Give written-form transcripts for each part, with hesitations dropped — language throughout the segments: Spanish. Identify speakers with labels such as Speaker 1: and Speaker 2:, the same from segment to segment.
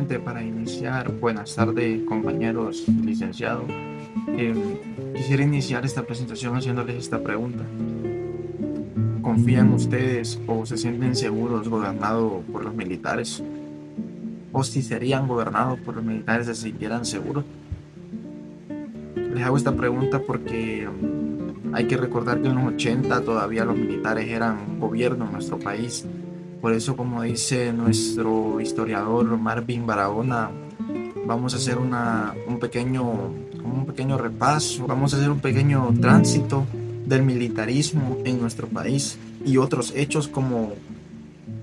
Speaker 1: primeramente, para iniciar, buenas tardes, compañeros licenciados. Eh, Quisiera iniciar esta presentación haciéndoles esta pregunta. ¿Confían ustedes o se sienten seguros gobernados por los militares? ¿O si serían gobernados por los militares se sintieran seguros? Les hago esta pregunta porque hay que recordar que en los 80 todavía los militares eran gobierno en nuestro país. Por eso, como dice nuestro historiador Marvin Barahona, vamos a hacer un pequeño repaso, vamos a hacer un pequeño tránsito del militarismo en nuestro país y otros hechos como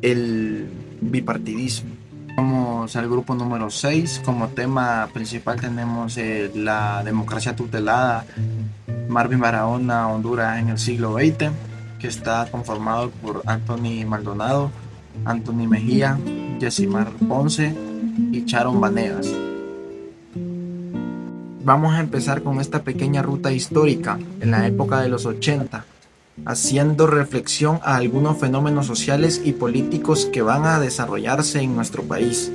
Speaker 1: el bipartidismo. Vamos al grupo número 6. Como tema principal tenemos la democracia tutelada, Marvin Barahona, Honduras en el siglo XX, que está conformado por Anthony Maldonado, Anthony Mejía, Yesimar Ponce y Sharon Vanegas. Vamos a empezar con esta pequeña ruta histórica en la época de los 80, haciendo reflexión a algunos fenómenos sociales y políticos que van a desarrollarse en nuestro país.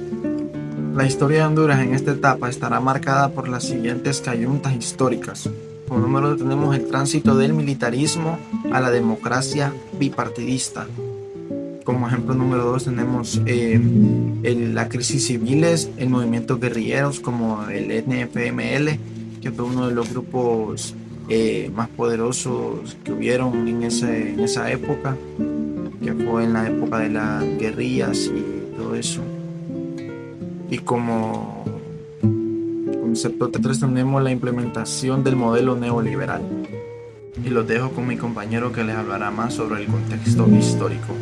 Speaker 1: La historia de Honduras en esta etapa estará marcada por las siguientes coyunturas históricas. Como número uno tenemos el tránsito del militarismo a la democracia bipartidista. Como ejemplo número 2 tenemos la crisis civiles, el movimiento guerrilleros como el NFML, que fue uno de los grupos más poderosos que hubieron en esa época, que fue en la época de las guerrillas y todo eso. Y como concepto 3 tenemos la implementación del modelo neoliberal. Y los dejo con mi compañero que les hablará más sobre el contexto histórico.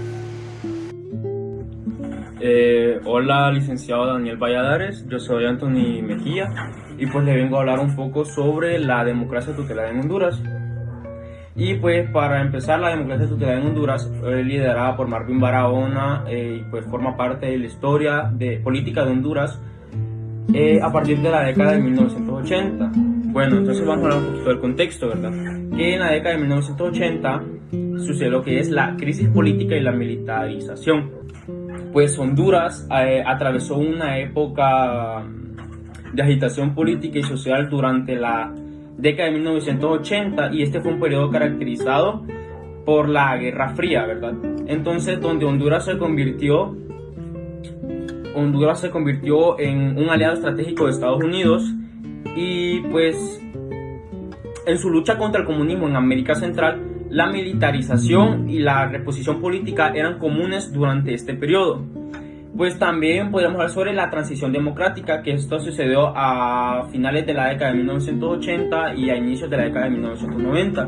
Speaker 2: Hola, licenciado Daniel Valladares, yo soy Anthony Mejía y pues le vengo a hablar un poco sobre la democracia tutelada en Honduras. Y pues para empezar, la democracia tutelada en Honduras liderada por Marvin Barahona y pues forma parte de la historia política de Honduras a partir de la década de 1980. Bueno, entonces vamos a hablar un poquito del contexto, ¿verdad? Que en la década de 1980 sucedió lo que es la crisis política y la militarización. Pues Honduras atravesó una época de agitación política y social durante la década de 1980 y este fue un periodo caracterizado por la Guerra Fría, ¿verdad? Entonces, donde Honduras se convirtió en un aliado estratégico de Estados Unidos y pues en su lucha contra el comunismo en América Central, la militarización y la reposición política eran comunes durante este periodo. Pues también podríamos hablar sobre la transición democrática, que esto sucedió a finales de la década de 1980 y a inicios de la década de 1990.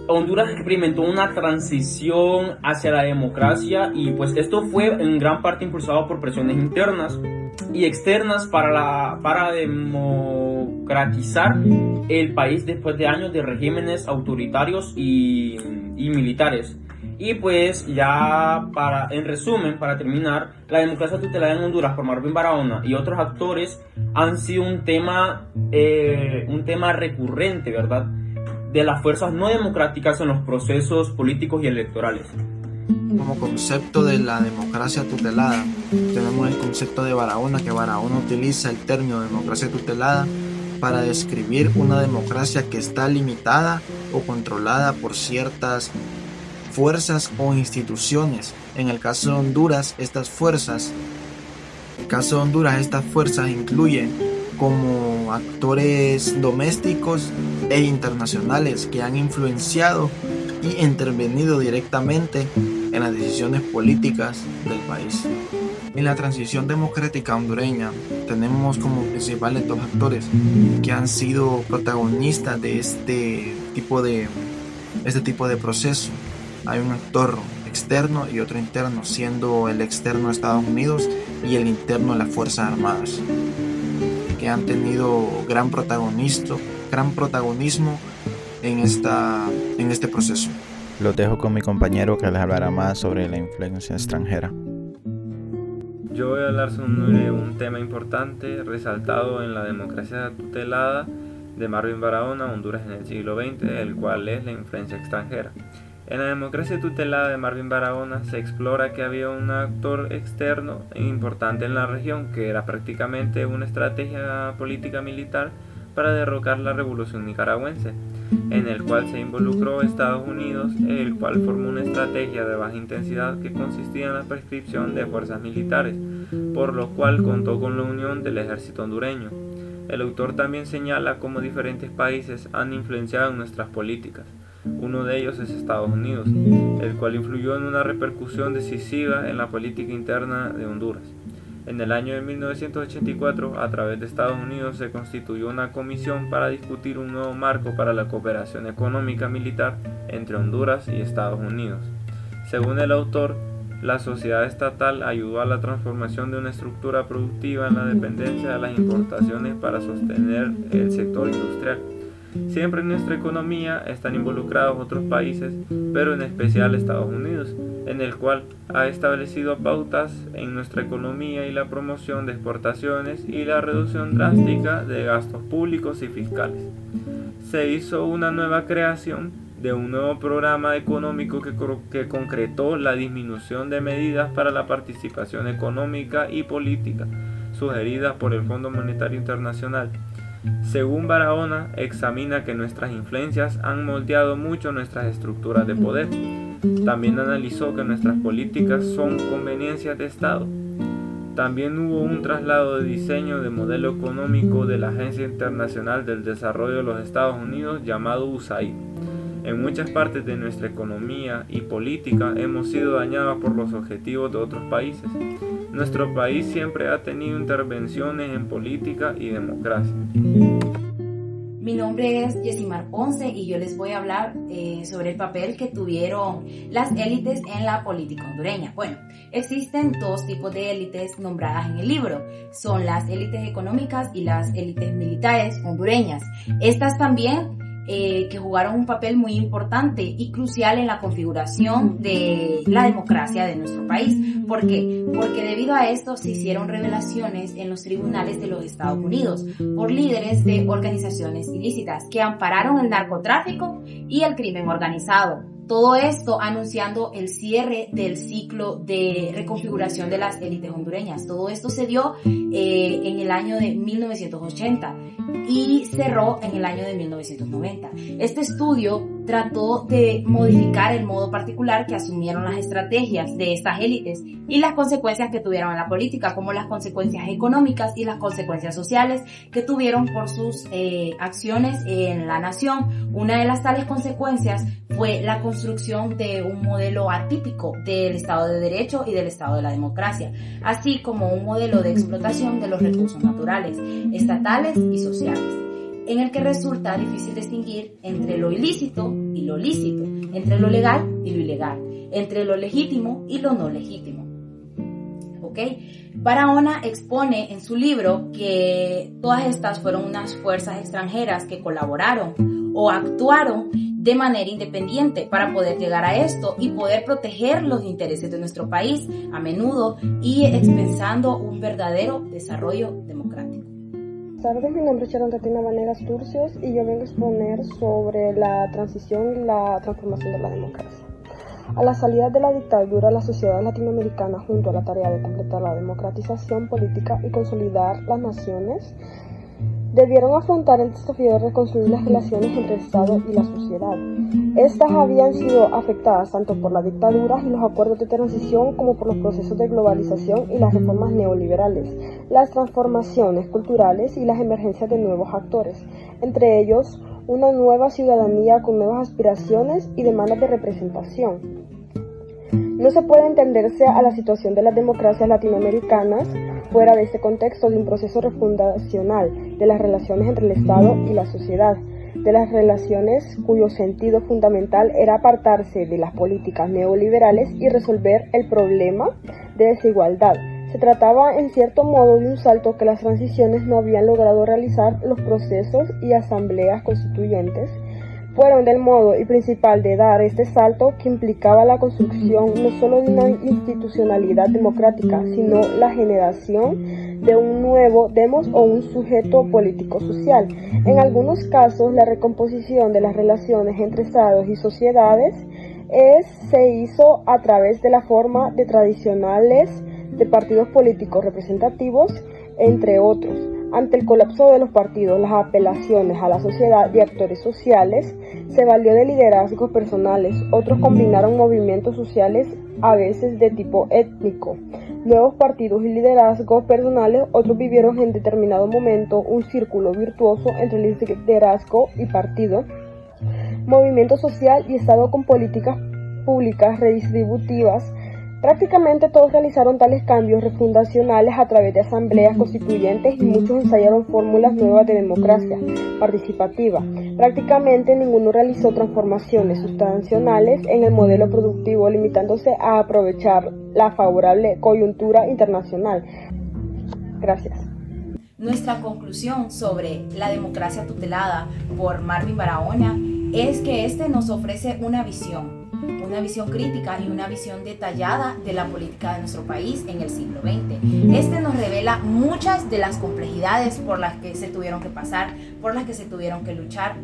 Speaker 2: Honduras experimentó una transición hacia la democracia y pues esto fue en gran parte impulsado por presiones internas y externas para democratizar el país después de años de regímenes autoritarios y militares. Y pues ya en resumen, para terminar, la democracia tutelada en Honduras por Marvin Barahona y otros actores han sido un tema recurrente, ¿verdad?, de las fuerzas no democráticas en los procesos políticos y electorales.
Speaker 1: Como concepto de la democracia tutelada, tenemos el concepto de Barahona, que Barahona utiliza el término democracia tutelada para describir una democracia que está limitada o controlada por ciertas fuerzas o instituciones. En el caso de Honduras, estas fuerzas incluyen como actores domésticos e internacionales que han influenciado y intervenido directamente en las decisiones políticas del país. En la transición democrática hondureña tenemos como principales dos actores que han sido protagonistas de este tipo de proceso. Hay un actor externo y otro interno, siendo el externo Estados Unidos y el interno las Fuerzas Armadas, que han tenido gran protagonismo en este proceso.
Speaker 3: Los dejo con mi compañero que les hablará más sobre la influencia extranjera.
Speaker 4: Yo voy a hablar sobre un tema importante resaltado en la democracia tutelada de Marvin Barahona, Honduras en el siglo XX, el cual es la influencia extranjera. En la democracia tutelada de Marvin Barahona se explora que había un actor externo importante en la región, que era prácticamente una estrategia política militar para derrocar la revolución nicaragüense, en el cual se involucró Estados Unidos, el cual formó una estrategia de baja intensidad que consistía en la prescripción de fuerzas militares, por lo cual contó con la unión del ejército hondureño. El autor también señala cómo diferentes países han influenciado en nuestras políticas. Uno de ellos es Estados Unidos, el cual influyó en una repercusión decisiva en la política interna de Honduras. En el año de 1984, a través de Estados Unidos, se constituyó una comisión para discutir un nuevo marco para la cooperación económica militar entre Honduras y Estados Unidos. Según el autor, la sociedad estatal ayudó a la transformación de una estructura productiva en la dependencia de las importaciones para sostener el sector industrial. Siempre en nuestra economía están involucrados otros países, pero en especial Estados Unidos, en el cual ha establecido pautas en nuestra economía y la promoción de exportaciones y la reducción drástica de gastos públicos y fiscales. Se hizo una nueva creación de un nuevo programa económico que concretó la disminución de medidas para la participación económica y política sugeridas por el Fondo Monetario Internacional. Según Barahona, examina que nuestras influencias han moldeado mucho nuestras estructuras de poder. También analizó que nuestras políticas son conveniencias de Estado. También hubo un traslado de diseño de modelo económico de la Agencia Internacional del Desarrollo de los Estados Unidos llamado USAID. En muchas partes de nuestra economía y política hemos sido dañados por los objetivos de otros países. Nuestro país siempre ha tenido intervenciones en política y democracia.
Speaker 5: Mi nombre es Yesimar Ponce y yo les voy a hablar sobre el papel que tuvieron las élites en la política hondureña. Bueno, existen dos tipos de élites nombradas en el libro. Son las élites económicas y las élites militares hondureñas. Estas también que jugaron un papel muy importante y crucial en la configuración de la democracia de nuestro país. ¿Por qué? Porque debido a esto se hicieron revelaciones en los tribunales de los Estados Unidos por líderes de organizaciones ilícitas que ampararon el narcotráfico y el crimen organizado. Todo esto anunciando el cierre del ciclo de reconfiguración de las élites hondureñas. Todo esto se dio en el año de 1980 y cerró en el año de 1990. Este estudio trató de modificar el modo particular que asumieron las estrategias de estas élites y las consecuencias que tuvieron en la política, como las consecuencias económicas y las consecuencias sociales que tuvieron por sus acciones en la nación. Una de las tales consecuencias fue la construcción de un modelo atípico del Estado de Derecho y del Estado de la democracia, así como un modelo de explotación de los recursos naturales, estatales y sociales, en el que resulta difícil distinguir entre lo ilícito y lo lícito, entre lo legal y lo ilegal, entre lo legítimo y lo no legítimo. ¿Ok? Barahona expone en su libro que todas estas fueron unas fuerzas extranjeras que colaboraron o actuaron de manera independiente para poder llegar a esto y poder proteger los intereses de nuestro país, a menudo y expensando un verdadero desarrollo democrático.
Speaker 6: Buenas tardes, mi nombre es Sharon Tatiana Vanegas Turcios y yo vengo a exponer sobre la transición y la transformación de la democracia. A la salida de la dictadura, la sociedad latinoamericana, junto a la tarea de completar la democratización política y consolidar las naciones, debieron afrontar el desafío de reconstruir las relaciones entre el Estado y la sociedad. Estas habían sido afectadas tanto por la dictadura y los acuerdos de transición como por los procesos de globalización y las reformas neoliberales, las transformaciones culturales y las emergencias de nuevos actores, entre ellos una nueva ciudadanía con nuevas aspiraciones y demandas de representación. No se puede entenderse a la situación de las democracias latinoamericanas fuera de este contexto de un proceso refundacional de las relaciones entre el Estado y la sociedad, de las relaciones cuyo sentido fundamental era apartarse de las políticas neoliberales y resolver el problema de desigualdad. Se trataba en cierto modo de un salto que las transiciones no habían logrado realizar. Los procesos y asambleas constituyentes fueron del modo y principal de dar este salto que implicaba la construcción no solo de una institucionalidad democrática, sino la generación de un nuevo demos o un sujeto político-social. En algunos casos, la recomposición de las relaciones entre estados y sociedades se hizo a través de la forma de tradicionales de partidos políticos representativos, entre otros. Ante el colapso de los partidos, las apelaciones a la sociedad y actores sociales, se valió de liderazgos personales. Otros combinaron movimientos sociales, a veces de tipo étnico, nuevos partidos y liderazgos personales. Otros vivieron en determinado momento un círculo virtuoso entre liderazgo y partido, movimiento social y Estado con políticas públicas redistributivas. Prácticamente todos realizaron tales cambios refundacionales a través de asambleas constituyentes y muchos ensayaron fórmulas nuevas de democracia participativa. Prácticamente ninguno realizó transformaciones sustanciales en el modelo productivo, limitándose a aprovechar la favorable coyuntura internacional. Gracias.
Speaker 5: Nuestra conclusión sobre la democracia tutelada por Marvin Barahona es que este nos ofrece una visión crítica y una visión detallada de la política de nuestro país en el siglo XX. Este nos revela muchas de las complejidades por las que se tuvieron que pasar, por las que se tuvieron que luchar,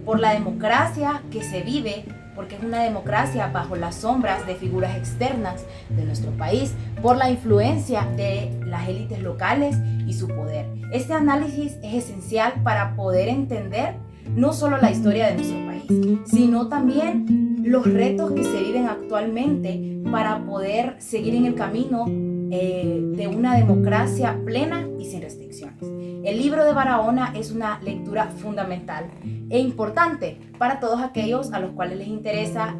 Speaker 5: por la democracia que se vive, porque es una democracia bajo las sombras de figuras externas de nuestro país, por la influencia de las élites locales y su poder. Este análisis es esencial para poder entender no solo la historia de nuestro país, sino también los retos que se viven actualmente para poder seguir en el camino de una democracia plena y sin restricciones. El libro de Barahona es una lectura fundamental e importante para todos aquellos a los cuales les interesa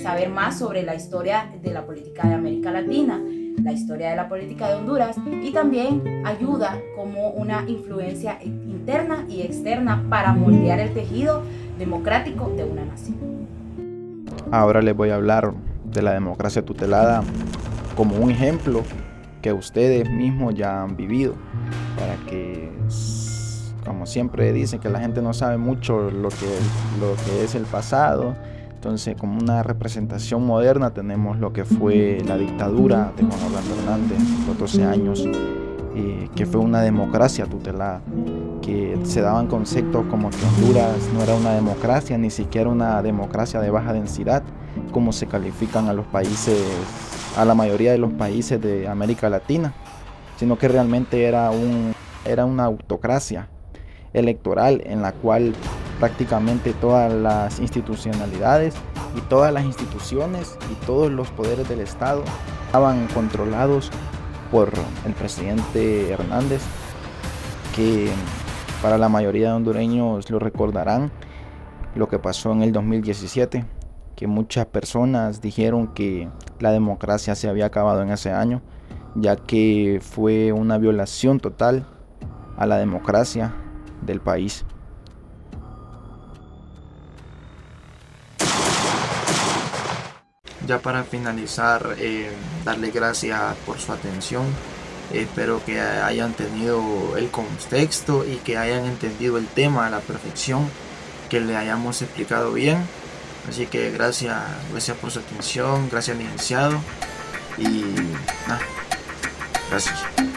Speaker 5: saber más sobre la historia de la política de América Latina, la historia de la política de Honduras, y también ayuda como una influencia interna y externa para moldear el tejido democrático de una nación.
Speaker 3: Ahora les voy a hablar de la democracia tutelada como un ejemplo que ustedes mismos ya han vivido, para que, como siempre dicen, que la gente no sabe mucho lo que es el pasado. Entonces, como una representación moderna, tenemos lo que fue la dictadura de Juan Orlando Hernández por 12 años, que fue una democracia tutelada, que se daban conceptos como que Honduras no era una democracia, ni siquiera una democracia de baja densidad, como se califican a los países, a la mayoría de los países de América Latina, sino que realmente era una autocracia electoral en la cual prácticamente todas las institucionalidades y todas las instituciones y todos los poderes del Estado estaban controlados por el presidente Hernández, que para la mayoría de hondureños lo recordarán lo que pasó en el 2017, que muchas personas dijeron que la democracia se había acabado en ese año, ya que fue una violación total a la democracia del país.
Speaker 1: Ya para finalizar, darle gracias por su atención. Espero que hayan tenido el contexto y que hayan entendido el tema a la perfección, que le hayamos explicado bien. Así que gracias por su atención, gracias licenciado y gracias.